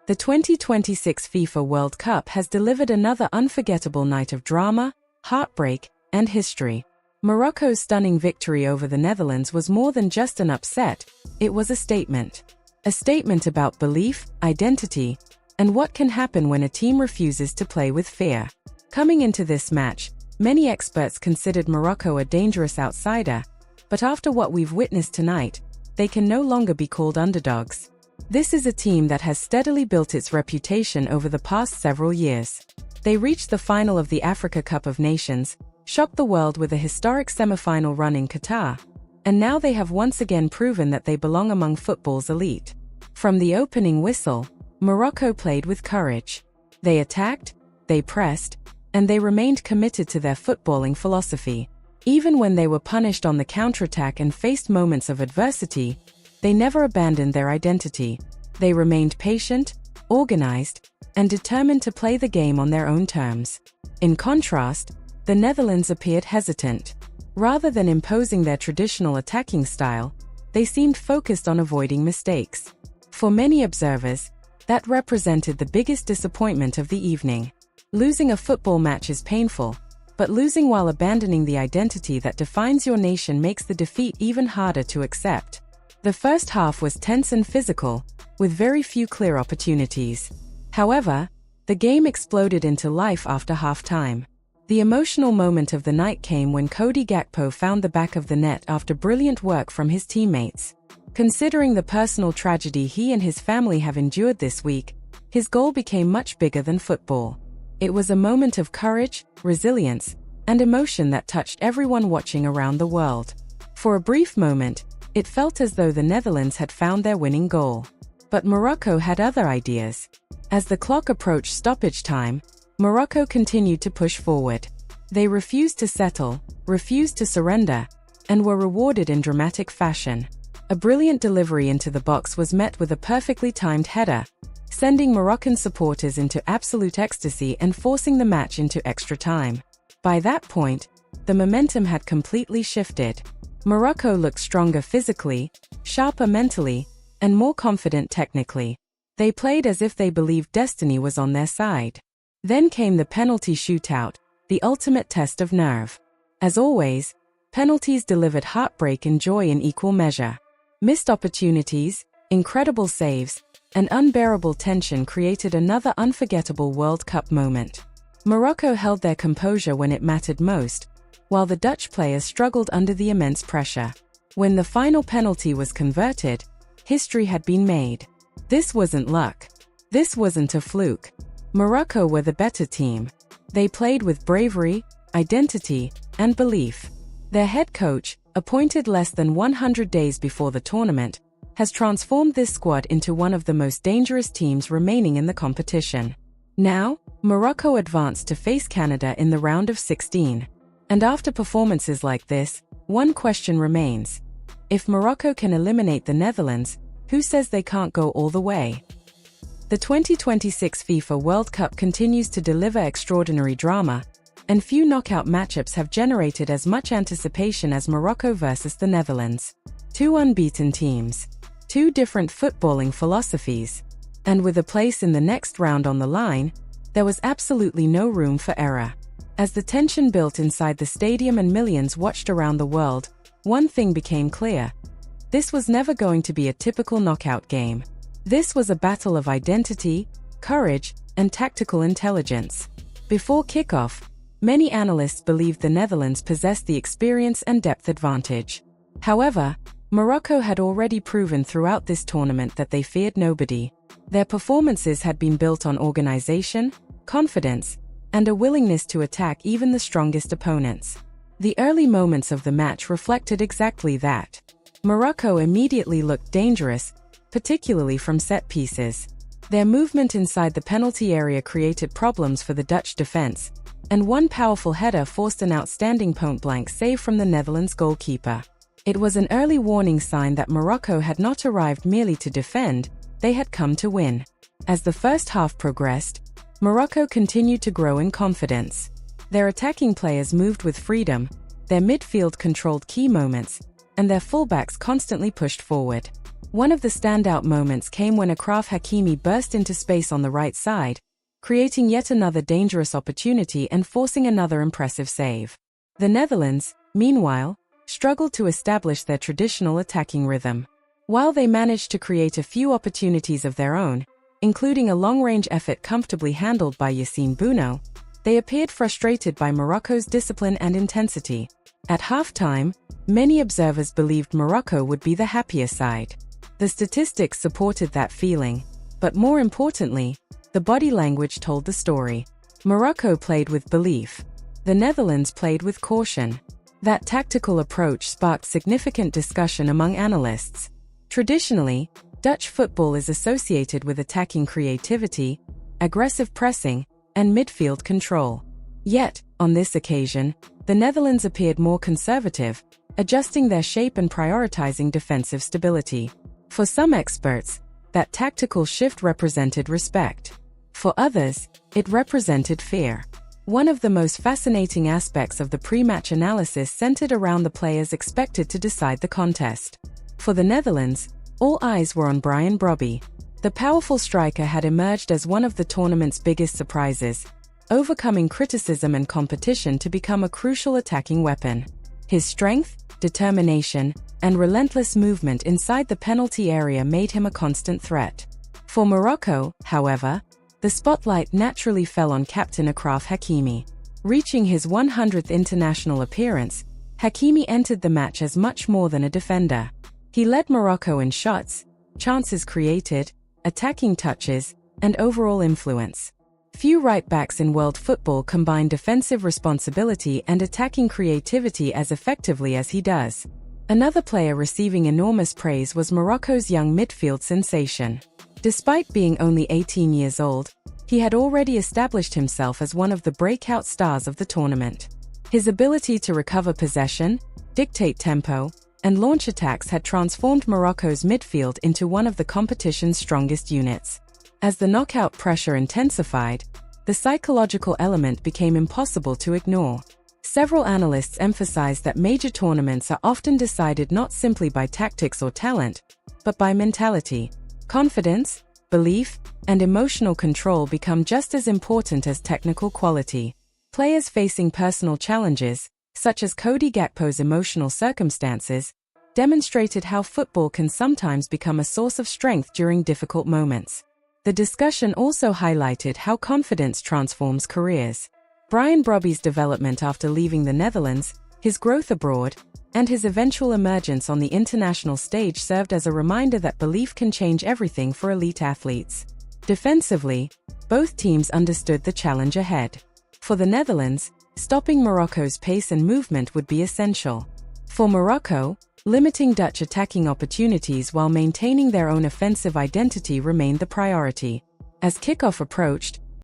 The 2026 FIFA World Cup has delivered another unforgettable night of drama, heartbreak, and history. Morocco's stunning victory over the Netherlands was more than just an upset, it was a statement. A statement about belief, identity, and what can happen when a team refuses to play with fear. Coming into this match, many experts considered Morocco a dangerous outsider, but after what we've witnessed tonight, they can no longer be called underdogs. This is a team that has steadily built its reputation over the past several years. They reached the final of the Africa Cup of Nations, shocked the world with a historic semi-final run in Qatar, and now they have once again proven that they belong among football's elite. From the opening whistle, Morocco played with courage. They attacked, they pressed, and they remained committed to their footballing philosophy. Even when they were punished on the counterattack and faced moments of adversity, they never abandoned their identity. They remained patient, organized, and determined to play the game on their own terms. In contrast, the Netherlands appeared hesitant. Rather than imposing their traditional attacking style, they seemed focused on avoiding mistakes. For many observers, that represented the biggest disappointment of the evening. Losing a football match is painful, but losing while abandoning the identity that defines your nation makes the defeat even harder to accept. The first half was tense and physical, with very few clear opportunities. However, the game exploded into life after halftime. The emotional moment of the night came when Cody Gakpo found the back of the net after brilliant work from his teammates. Considering the personal tragedy he and his family have endured this week, his goal became much bigger than football. It was a moment of courage, resilience, and emotion that touched everyone watching around the world. For a brief moment, it felt as though the Netherlands had found their winning goal. But Morocco had other ideas. As the clock approached stoppage time, Morocco continued to push forward. They refused to settle, refused to surrender, and were rewarded in dramatic fashion. A brilliant delivery into the box was met with a perfectly timed header, sending Moroccan supporters into absolute ecstasy and forcing the match into extra time. By that point, the momentum had completely shifted. Morocco looked stronger physically, sharper mentally, and more confident technically. They played as if they believed destiny was on their side. Then came the penalty shootout, the ultimate test of nerve. As always, penalties delivered heartbreak and joy in equal measure. Missed opportunities, incredible saves, and unbearable tension created another unforgettable World Cup moment. Morocco held their composure when it mattered most, while the Dutch players struggled under the immense pressure. When the final penalty was converted, history had been made. This wasn't luck. This wasn't a fluke. Morocco were the better team. They played with bravery, identity, and belief. Their head coach, appointed less than 100 days before the tournament, has transformed this squad into one of the most dangerous teams remaining in the competition. Now, Morocco advanced to face Canada in the round of 16. And after performances like this, one question remains. If Morocco can eliminate the Netherlands, who says they can't go all the way? The 2026 FIFA World Cup continues to deliver extraordinary drama, and few knockout matchups have generated as much anticipation as Morocco versus the Netherlands. Two unbeaten teams, two different footballing philosophies, and with a place in the next round on the line, there was absolutely no room for error. As the tension built inside the stadium and millions watched around the world, one thing became clear. This was never going to be a typical knockout game. This was a battle of identity, courage, and tactical intelligence. Before kickoff, many analysts believed the Netherlands possessed the experience and depth advantage. However, Morocco had already proven throughout this tournament that they feared nobody. Their performances had been built on organization, confidence, and a willingness to attack even the strongest opponents. The early moments of the match reflected exactly that. Morocco immediately looked dangerous, particularly from set pieces. Their movement inside the penalty area created problems for the Dutch defense, and one powerful header forced an outstanding point-blank save from the Netherlands goalkeeper. It was an early warning sign that Morocco had not arrived merely to defend, they had come to win. As the first half progressed, Morocco continued to grow in confidence. Their attacking players moved with freedom, their midfield controlled key moments, and their fullbacks constantly pushed forward. One of the standout moments came when Achraf Hakimi burst into space on the right side, creating yet another dangerous opportunity and forcing another impressive save. The Netherlands, meanwhile, struggled to establish their traditional attacking rhythm. While they managed to create a few opportunities of their own, including a long-range effort comfortably handled by Yassine Bounou, they appeared frustrated by Morocco's discipline and intensity. At halftime, many observers believed Morocco would be the happier side. The statistics supported that feeling, but more importantly, the body language told the story. Morocco played with belief. The Netherlands played with caution. That tactical approach sparked significant discussion among analysts. Traditionally, Dutch football is associated with attacking creativity, aggressive pressing, and midfield control. Yet, on this occasion, the Netherlands appeared more conservative, adjusting their shape and prioritizing defensive stability. For some experts, that tactical shift represented respect. For others, it represented fear. One of the most fascinating aspects of the pre-match analysis centered around the players expected to decide the contest. For the Netherlands, all eyes were on Brian Brobby. The powerful striker had emerged as one of the tournament's biggest surprises, overcoming criticism and competition to become a crucial attacking weapon. His strength, determination, and relentless movement inside the penalty area made him a constant threat. For Morocco, however, the spotlight naturally fell on captain Achraf Hakimi. Reaching his 100th international appearance, Hakimi entered the match as much more than a defender. He led Morocco in shots, chances created, attacking touches, and overall influence. Few right-backs in world football combine defensive responsibility and attacking creativity as effectively as he does. Another player receiving enormous praise was Morocco's young midfield sensation. Despite being only 18 years old, he had already established himself as one of the breakout stars of the tournament. His ability to recover possession, dictate tempo, and launch attacks had transformed Morocco's midfield into one of the competition's strongest units. As the knockout pressure intensified, the psychological element became impossible to ignore. Several analysts emphasized that major tournaments are often decided not simply by tactics or talent, but by mentality. Confidence, belief, and emotional control become just as important as technical quality. Players facing personal challenges, such as Cody Gakpo's emotional circumstances, demonstrated how football can sometimes become a source of strength during difficult moments. The discussion also highlighted how confidence transforms careers. Brian Brobby's development after leaving the Netherlands, his growth abroad, and his eventual emergence on the international stage served as a reminder that belief can change everything for elite athletes. Defensively, both teams understood the challenge ahead. For the Netherlands, stopping Morocco's pace and movement would be essential. For Morocco, limiting Dutch attacking opportunities while maintaining their own offensive identity remained the priority. As kickoff approached,